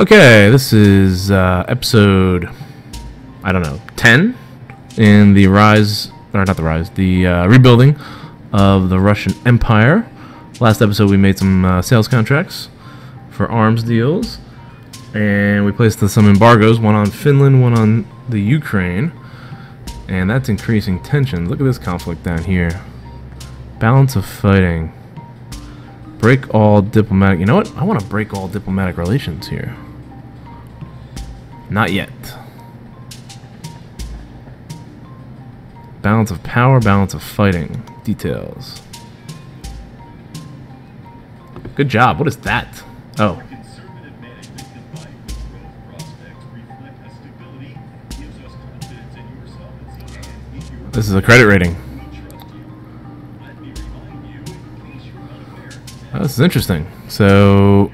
Okay, this is episode, I don't know, 10 in the rise, or not the rise, the rebuilding of the Russian Empire. Last episode we made some sales contracts for arms deals, and we placed some embargoes, one on Finland, one on the Ukraine, and that's increasing tension. Look at this conflict down here. Balance of fighting. Break all diplomatic... You know what? I want to break all diplomatic relations here. Not yet. Balance of power, balance of fighting. Details. Good job. What is that? Oh. This is a credit rating. Oh, this is interesting. So,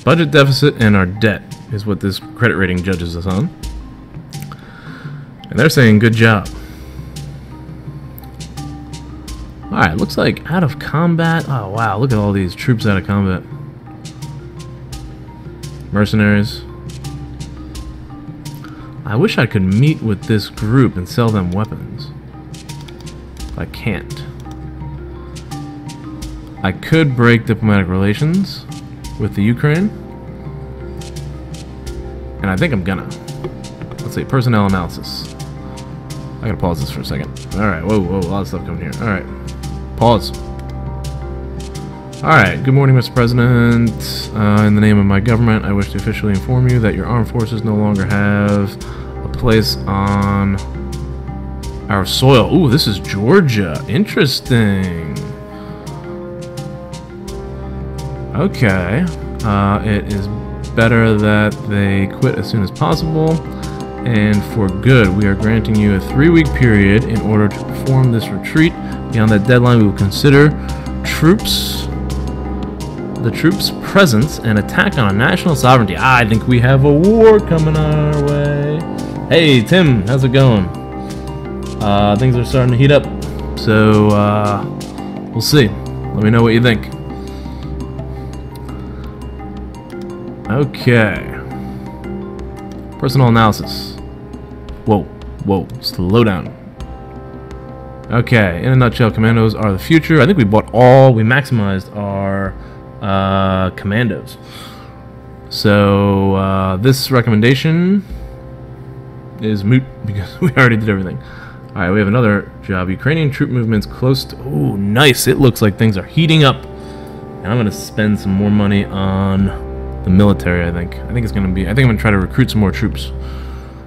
budget deficit and our debt is what this credit rating judges us on. And they're saying good job. Alright, looks like out of combat. Oh wow, look at all these troops out of combat. Mercenaries. I wish I could meet with this group and sell them weapons. But I can't. I could break diplomatic relations with the Ukraine. And I think I'm gonna. Let's see, personnel analysis. I gotta pause this for a second. Alright, whoa, a lot of stuff coming here. Alright. Pause. Alright, good morning, Mr. President. In the name of my government, I wish to officially inform you that your armed forces no longer have a place on our soil. Ooh, this is Georgia. Interesting. Okay. It is better that they quit as soon as possible. And for good, we are granting you a 3-week period in order to perform this retreat. Beyond that deadline, we will consider the troops' presence and attack on our national sovereignty. I think we have a war coming our way. Hey, Tim, how's it going? Things are starting to heat up. So, we'll see. Let me know what you think. Okay. Personal analysis. Whoa, slow down. Okay, in a nutshell, commandos are the future. I think we maximized our commandos. So, this recommendation is moot because we already did everything. Alright, we have another job. Ukrainian troop movements close to... Ooh, nice. It looks like things are heating up. And I'm going to spend some more money on the military, I think. I think I'm going to try to recruit some more troops.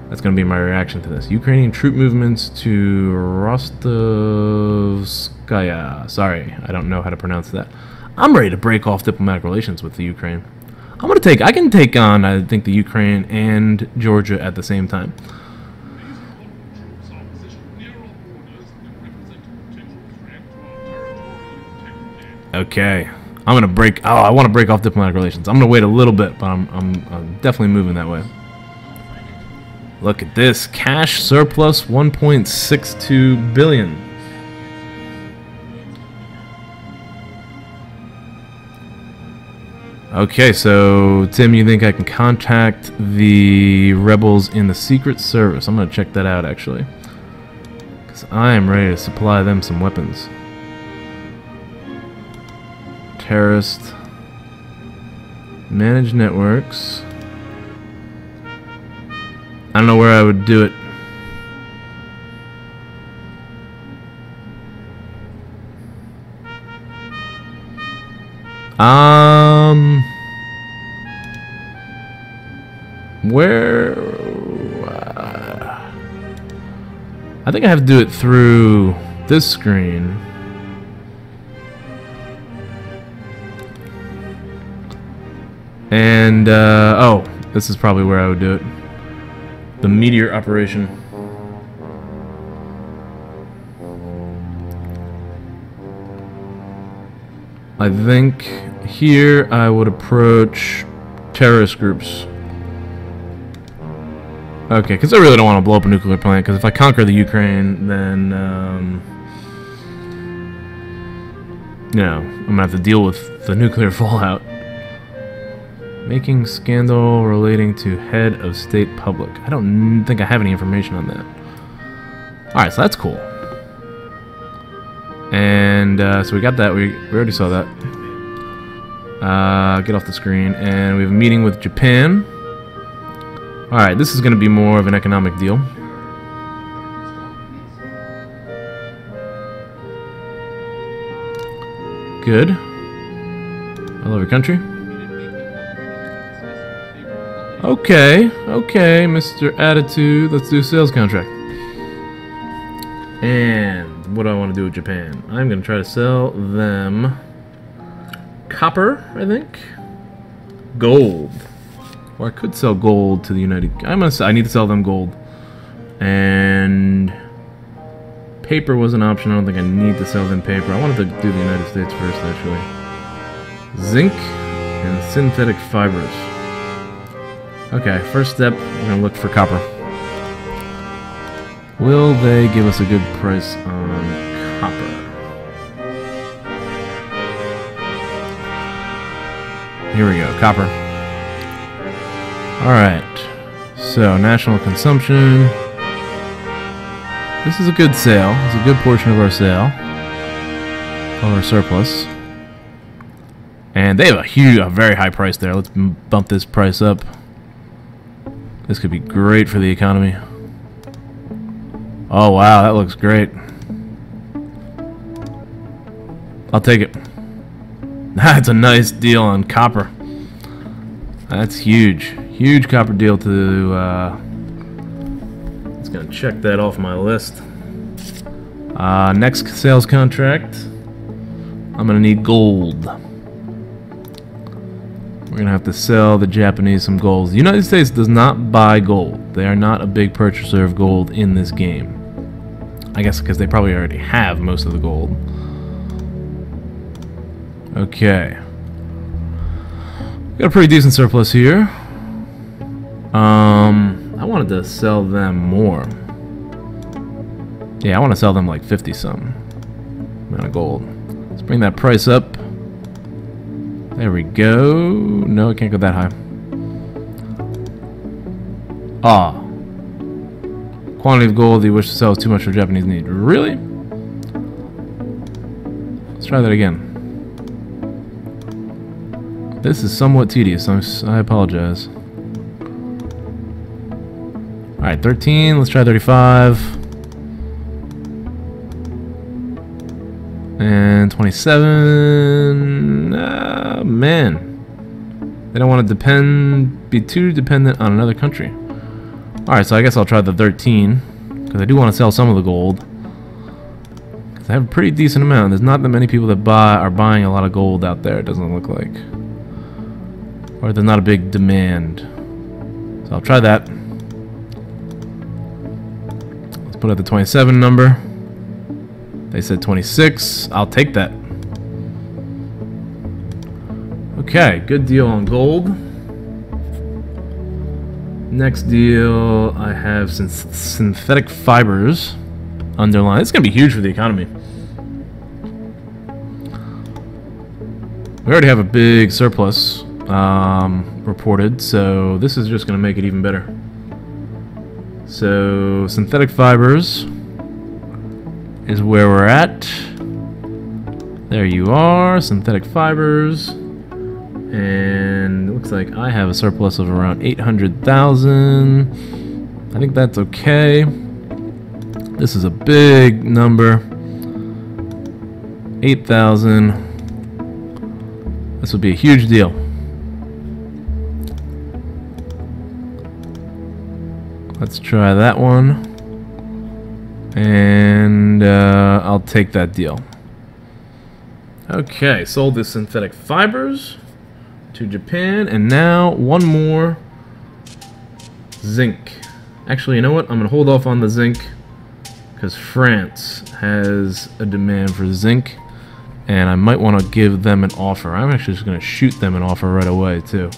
That's going to be my reaction to this. Ukrainian troop movements to Rostovskaya. Sorry, I don't know how to pronounce that. I'm ready to break off diplomatic relations with the Ukraine. I can take on, I think, the Ukraine and Georgia at the same time. Okay. I'm gonna break. Oh, I want to break off diplomatic relations. I'm gonna wait a little bit, but I'm definitely moving that way. Look at this cash surplus, 1.62 billion. Okay, so Tim, you think I can contact the rebels in the Secret Service? I'm gonna check that out actually, because I am ready to supply them some weapons. Terrorist, manage networks. I don't know where I would do it. Where? I think I have to do it through this screen. And, oh, this is probably where I would do it. The Meteor operation. I think here I would approach terrorist groups. Okay, because I really don't want to blow up a nuclear plant, because if I conquer the Ukraine, then, you know, I'm going to have to deal with the nuclear fallout. Making scandal relating to head of state public. I don't think I have any information on that. Alright, so that's cool. And so we got that. We already saw that. Get off the screen. And we have a meeting with Japan. Alright, this is going to be more of an economic deal. Good. I love your country. Okay, okay, Mr. Attitude. Let's do a sales contract. And what do I want to do with Japan? I'm going to try to sell them copper, I think. Gold. Or I could sell gold to the United... I need to sell them gold. And... paper was an option. I don't think I need to sell them paper. I wanted to do the United States first, actually. Zinc and synthetic fibers. Okay, first step, we're going to look for copper. Will they give us a good price on copper? Here we go, copper. Alright, so national consumption. This is a good sale. It's a good portion of our sale. Of our surplus. And they have a very high price there. Let's bump this price up. This could be great for the economy. Oh wow, that looks great. I'll take it. That's a nice deal on copper. That's huge. Huge copper deal to gonna check that off my list. Next sales contract. I'm gonna need gold. We're gonna have to sell the Japanese some gold. The United States does not buy gold. They are not a big purchaser of gold in this game. I guess because they probably already have most of the gold. Okay. Got a pretty decent surplus here. I wanted to sell them more. Yeah, I want to sell them like 50-some amount of gold. Let's bring that price up. There we go. No, it can't go that high. Ah. Quantity of gold that you wish to sell is too much for Japanese need. Really? Let's try that again. This is somewhat tedious. I apologize. Alright, 13. Let's try 35. And 27. Man. They don't want to be too dependent on another country. Alright, so I guess I'll try the 13. Because I do want to sell some of the gold. Because I have a pretty decent amount. There's not that many people that are buying a lot of gold out there, it doesn't look like. Or there's not a big demand. So I'll try that. Let's put out the 27 number. They said 26. I'll take that. Okay, good deal on gold. Next deal, I have synthetic fibers underlined. It's going to be huge for the economy. We already have a big surplus reported, so this is just going to make it even better. So, synthetic fibers is where we're at. There you are, synthetic fibers. And it looks like I have a surplus of around 800,000. I think that's okay. This is a big number. 8,000. This would be a huge deal. Let's try that one. And I'll take that deal. Okay, sold the synthetic fibers to Japan, and now one more zinc. Actually, you know what? I'm gonna hold off on the zinc because France has a demand for zinc, and I might want to give them an offer. I'm actually just gonna shoot them an offer right away too,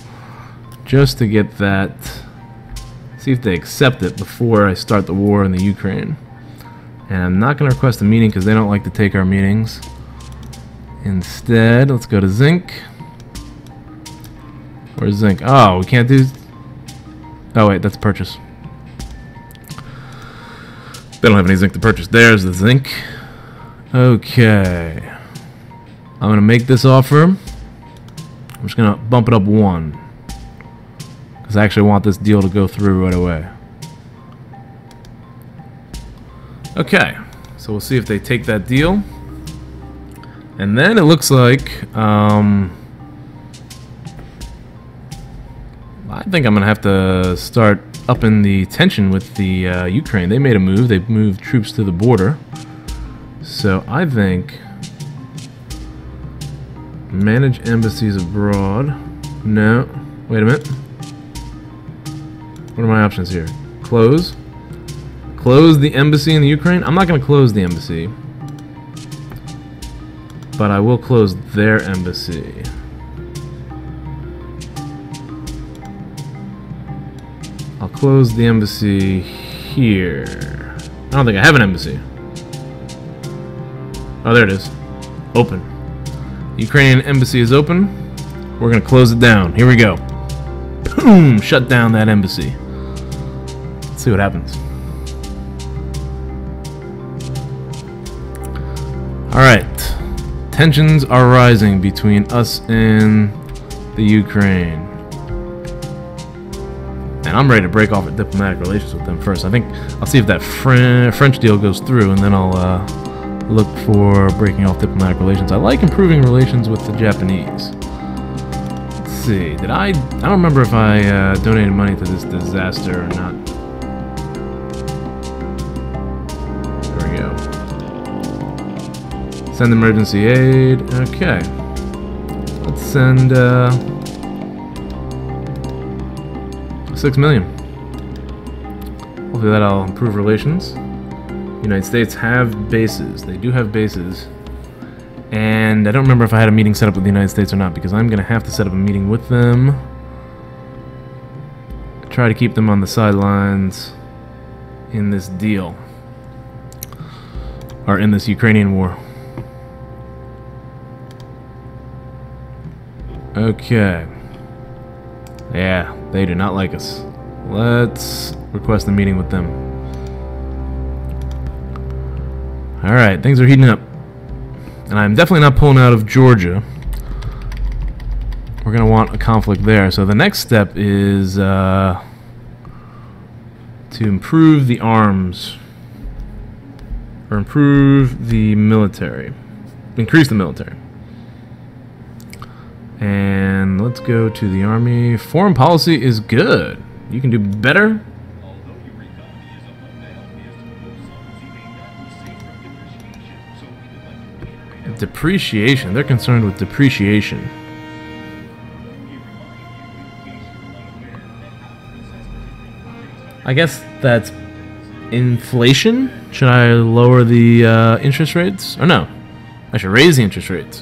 just to get that. See if they accept it before I start the war in the Ukraine. And I'm not gonna request a meeting because they don't like to take our meetings. Instead, let's go to zinc. Where's zinc? Oh, we can't do... Oh, wait, that's purchase. They don't have any zinc to purchase. There's the zinc. Okay. I'm going to make this offer. I'm just going to bump it up 1. Because I actually want this deal to go through right away. Okay. So we'll see if they take that deal. And then it looks like... I think I'm going to have to start upping the tension with the Ukraine. They made a move. They moved troops to the border. So I think... Manage embassies abroad. No. Wait a minute. What are my options here? Close. Close the embassy in the Ukraine. I'm not going to close the embassy. But I will close their embassy. I'll close the embassy here. I don't think I have an embassy. Oh, there it is. Open. The Ukrainian embassy is open. We're going to close it down. Here we go. Boom! Shut down that embassy. Let's see what happens. Alright. Tensions are rising between us and the Ukraine. And I'm ready to break off diplomatic relations with them first. I think I'll see if that French deal goes through, and then I'll look for breaking off diplomatic relations. I like improving relations with the Japanese. Let's see. Did I don't remember if I donated money to this disaster or not. There we go. Send emergency aid. Okay. Let's send 6 million. Hopefully that'll improve relations. United States have bases. They do have bases. And I don't remember if I had a meeting set up with the United States or not, because I'm going to have to set up a meeting with them. Try to keep them on the sidelines in this deal. Or in this Ukrainian war. Okay. Yeah, they do not like us. Let's request a meeting with them. Alright, things are heating up. And I'm definitely not pulling out of Georgia. We're going to want a conflict there. So the next step is to improve the arms. Or improve the military. Increase the military. And let's go to the army. Foreign policy is good. You can do better. Depreciation. They're concerned with depreciation. I guess that's inflation. Should I lower the interest rates? Or no, I should raise the interest rates.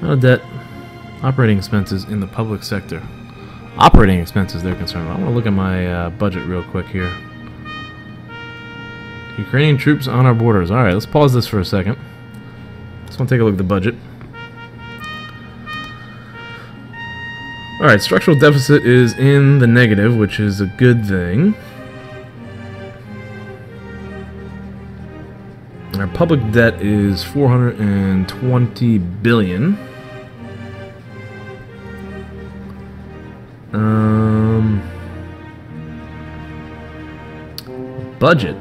No debt. Operating expenses in the public sector. Operating expenses they're concerned about. I want to look at my budget real quick here. Ukrainian troops on our borders. Alright, let's pause this for a second. Just want to take a look at the budget. Alright, structural deficit is in the negative, which is a good thing. Our public debt is 420 billion. Budget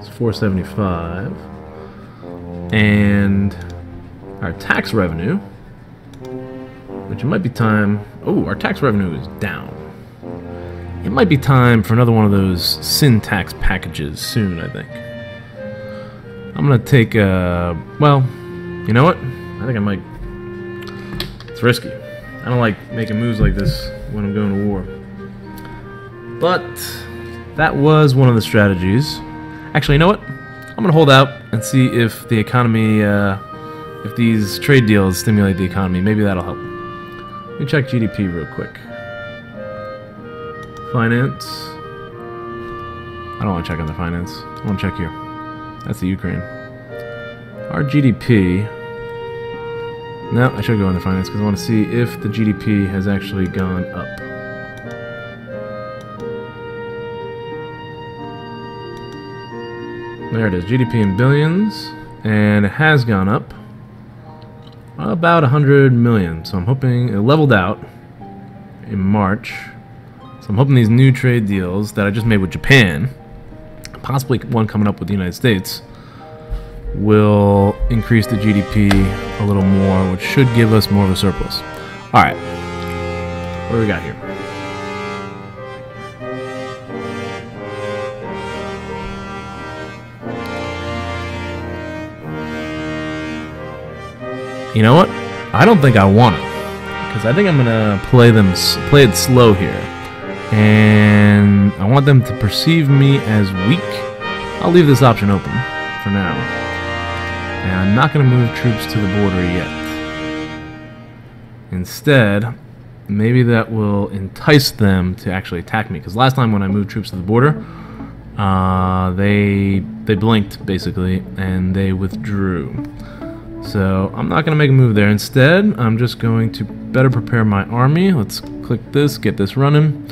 is 475, and our tax revenue, which it might be time. Oh, our tax revenue is down. It might be time for another one of those sin tax packages soon, I think. I'm gonna take well, you know what? I think I might. It's risky. I don't like making moves like this when I'm going to war. But that was one of the strategies. Actually, you know what? I'm gonna hold out and see if the economy, if these trade deals stimulate the economy. Maybe that'll help. Let me check GDP real quick. Finance. I don't want to check on the finance. I want to check here. That's the Ukraine. Our GDP No, I should go into finance because I want to see if the GDP has actually gone up. There it is, GDP in billions, and it has gone up about 100 million. So I'm hoping it leveled out in March. So I'm hoping these new trade deals that I just made with Japan, possibly one coming up with the United States, will increase the GDP a little more, which should give us more of a surplus. Alright, what do we got here? You know what? I don't think I want it, because I think I'm gonna play it slow here, and I want them to perceive me as weak. I'll leave this option open for now, and I'm not gonna move troops to the border yet. Instead, maybe that will entice them to actually attack me, because last time when I moved troops to the border, they blinked basically and they withdrew. So I'm not going to make a move there. Instead, I'm just going to better prepare my army. Let's click this, get this running.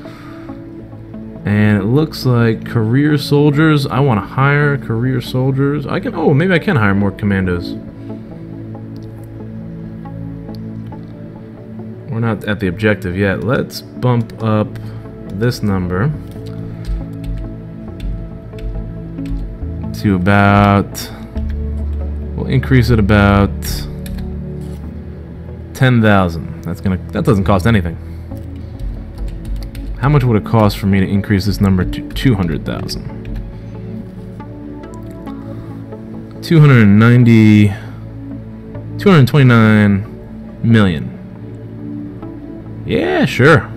And it looks like career soldiers. I want to hire career soldiers. I can, oh, maybe I can hire more commandos. We're not at the objective yet. Let's bump up this number to about... We'll increase it about 10,000. That doesn't cost anything. How much would it cost for me to increase this number to 200,000? 229 million. Yeah, sure.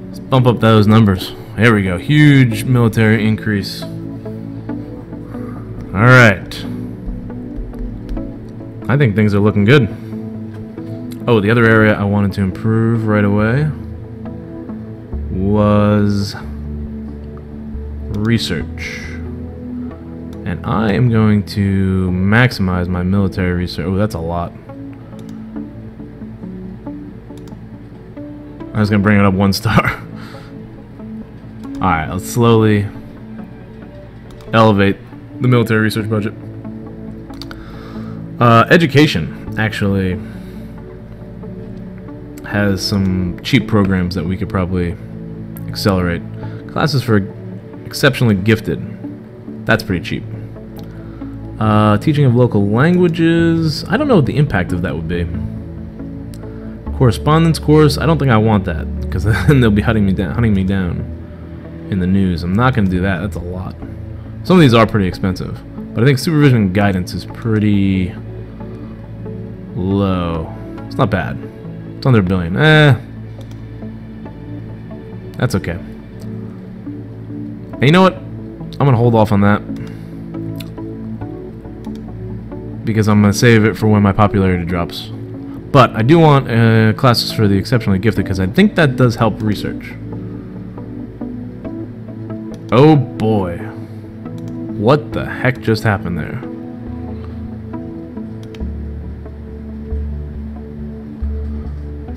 Let's bump up those numbers. There we go. Huge military increase. Alright. I think things are looking good. Oh, the other area I wanted to improve right away was research. And I am going to maximize my military research. Oh, that's a lot. I was going to bring it up 1 star. Alright, let's slowly elevate the military research budget. Education actually has some cheap programs that we could probably accelerate. Classes for exceptionally gifted. That's pretty cheap. Teaching of local languages. I don't know what the impact of that would be. Correspondence course. I don't think I want that, because then they'll be hunting me down in the news. I'm not going to do that. That's a lot. Some of these are pretty expensive, but I think supervision and guidance is pretty low. It's not bad. It's under $1 billion. That's okay. And you know what? I'm going to hold off on that, because I'm going to save it for when my popularity drops. But I do want classes for the exceptionally gifted, because I think that does help research. Oh boy. What the heck just happened there?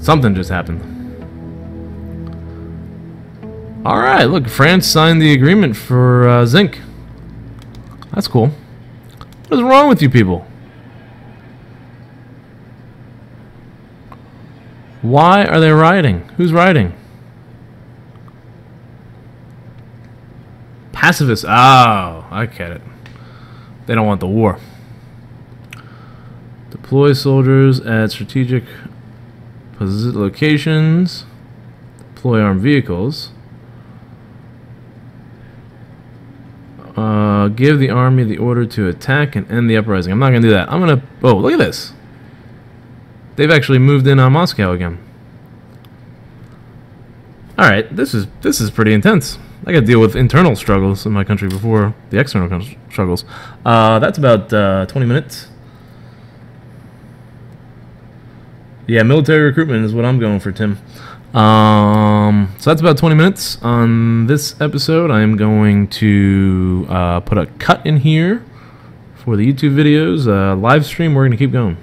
Something just happened. Alright, look, France signed the agreement for zinc. That's cool. What is wrong with you people? Why are they rioting? Who's rioting? Pacifists. Oh, I get it. They don't want the war. Deploy soldiers at strategic locations. Deploy armed vehicles. Give the army the order to attack and end the uprising. I'm not going to do that. I'm going to... Oh, look at this. They've actually moved in on Moscow again. Alright, this is pretty intense. I got to deal with internal struggles in my country before the external struggles. That's about 20 minutes. Yeah, military recruitment is what I'm going for, Tim. So that's about 20 minutes on this episode. I'm going to put a cut in here for the YouTube videos. Live stream, we're going to keep going.